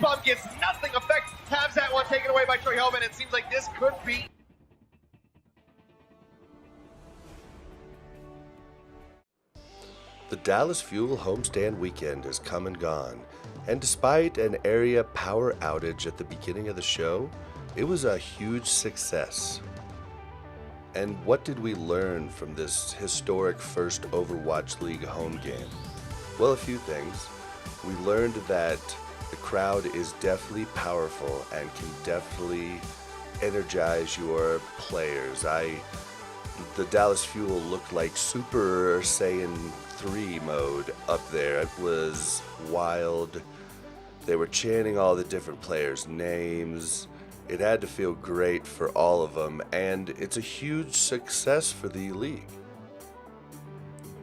bomb gets nothing effect. Has that one taken away by Troy Hellman. It seems like this could be. The Dallas Fuel Homestand Weekend has come and gone, and despite an area power outage at the beginning of the show, it was a huge success. And what did we learn from this historic first Overwatch League home game? Well, a few things. We learned that the crowd is definitely powerful and can definitely energize your players. The Dallas Fuel looked like Super Saiyan 3 mode up there. It was wild. They were chanting all the different players' names. It had to feel great for all of them, and it's a huge success for the league.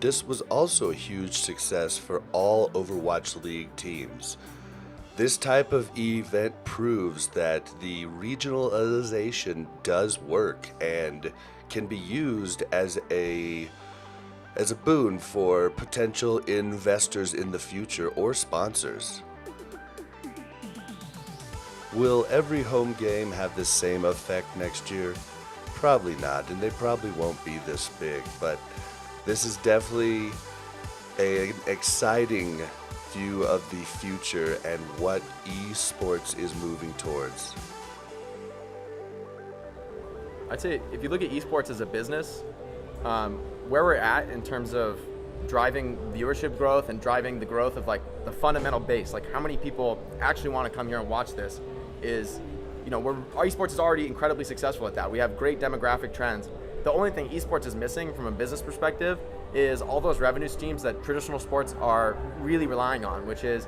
This was also a huge success for all Overwatch League teams. This type of event proves that the regionalization does work and can be used as a boon for potential investors in the future or sponsors. Will every home game have the same effect next year? Probably not, and they probably won't be this big, but this is definitely an exciting view of the future and what esports is moving towards. I'd say if you look at esports as a business, where we're at in terms of driving viewership growth and driving the growth of like the fundamental base, like how many people actually want to come here and watch this, is, our esports is already incredibly successful at that. We have great demographic trends. The only thing esports is missing from a business perspective is all those revenue streams that traditional sports are really relying on, which is,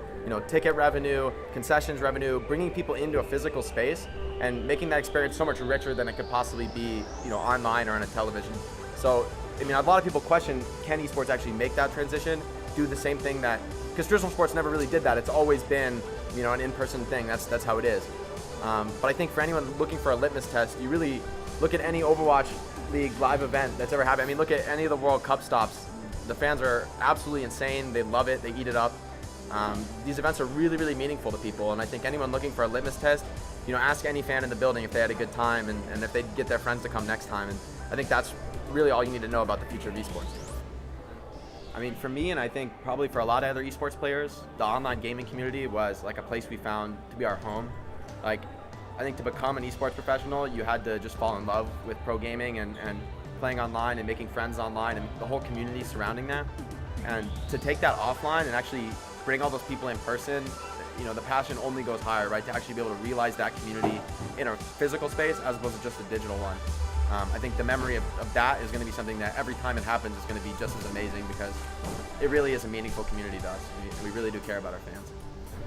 ticket revenue, concessions revenue, bringing people into a physical space and making that experience so much richer than it could possibly be, online or on a television. So, a lot of people question, can esports actually make that transition, do the same thing because traditional sports never really did that. It's always been, an in-person thing. That's how it is. But I think for anyone looking for a litmus test, you really look at any Overwatch League live event that's ever happened. Look at any of the World Cup stops. The fans are absolutely insane. They love it. They eat it up. These events are really, really meaningful to people. And I think anyone looking for a litmus test, ask any fan in the building if they had a good time and if they'd get their friends to come next time. And I think that's really all you need to know about the future of esports. For me, and I think probably for a lot of other esports players, the online gaming community was like a place we found to be our home. I think to become an esports professional, you had to just fall in love with pro gaming and playing online and making friends online and the whole community surrounding that. And to take that offline and actually bring all those people in person, the passion only goes higher, right? To actually be able to realize that community in a physical space as opposed to just a digital one. I think the memory of that is going to be something that every time it happens is going to be just as amazing because it really is a meaningful community to us. We really do care about our fans.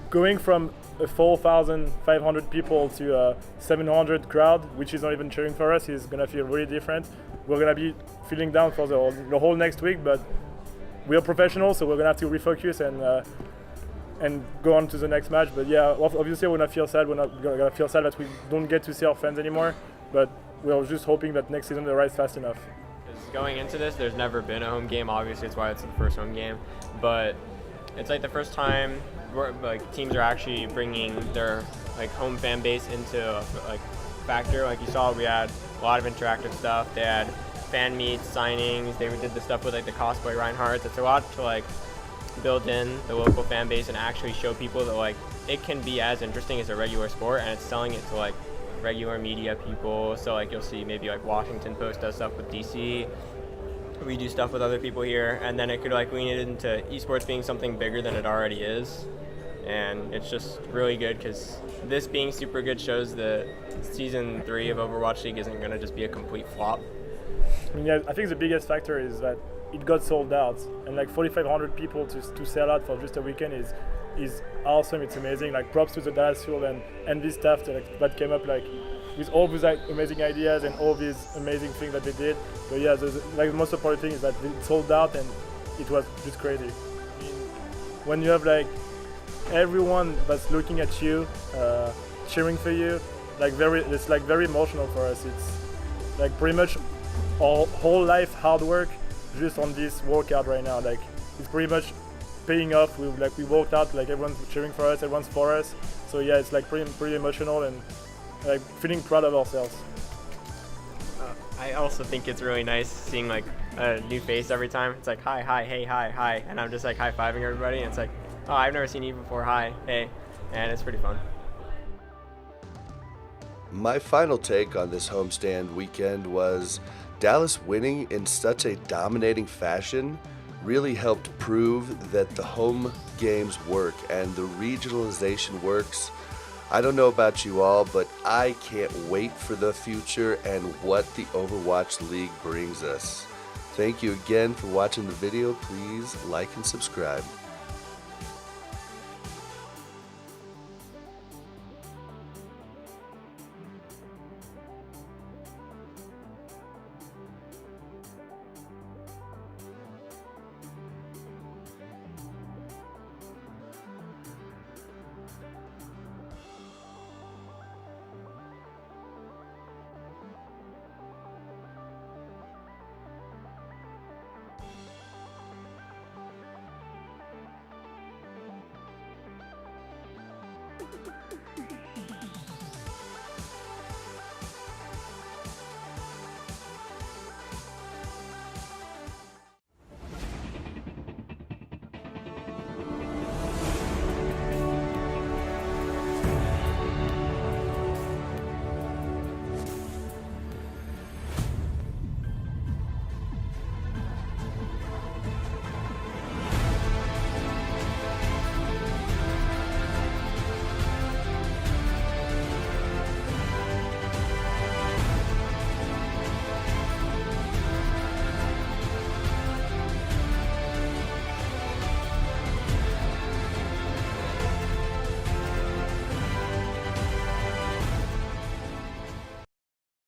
Going from a 4,500 people to a 700 crowd, which is not even cheering for us, is going to feel really different. We're going to be feeling down for the whole next week, but we're professionals, so we're going to have to refocus and go on to the next match. But yeah, obviously we're going to feel sad. We're not going to feel sad that we don't get to see our fans anymore, but we're just hoping that next season arrives fast enough. Going into this, there's never been a home game. Obviously, it's why it's the first home game. But it's like the first time teams are actually bringing their home fan base into a factor. Like you saw, we had a lot of interactive stuff. They had fan meets, signings. They did the stuff with the cosplay Reinhardt. It's a lot to build in the local fan base and actually show people that it can be as interesting as a regular sport, and it's selling it to regular media people. So you'll see maybe Washington Post does stuff with DC. We do stuff with other people here, and then it could lean it into esports being something bigger than it already is. And it's just really good because this being super good shows that season 3 of Overwatch League isn't going to just be a complete flop. I think the biggest factor is that it got sold out, and 4,500 people to sell out for just a weekend is awesome. It's amazing. Props to the Dallas Fuel and this staff that came up with all these amazing ideas and all these amazing things that they did. But yeah, the most important thing is that it sold out and it was just crazy. When you have everyone that's looking at you, cheering for you, it's very emotional for us. It's pretty much our whole life hard work just on this workout right now. It's pretty much paying off. We walked out, like everyone's cheering for us, everyone's for us. So yeah, it's like pretty emotional and like feeling proud of ourselves. I also think it's really nice seeing like a new face every time. It's like hi, hi, hey, hi, and I'm just like high-fiving everybody, and it's like, oh, I've never seen you before, hi, hey, and it's pretty fun. My final take on this homestand weekend was Dallas winning in such a dominating fashion really helped prove that the home games work and the regionalization works. I don't know about you all, but I can't wait for the future and what the Overwatch League brings us. Thank you again for watching the video. Please like and subscribe.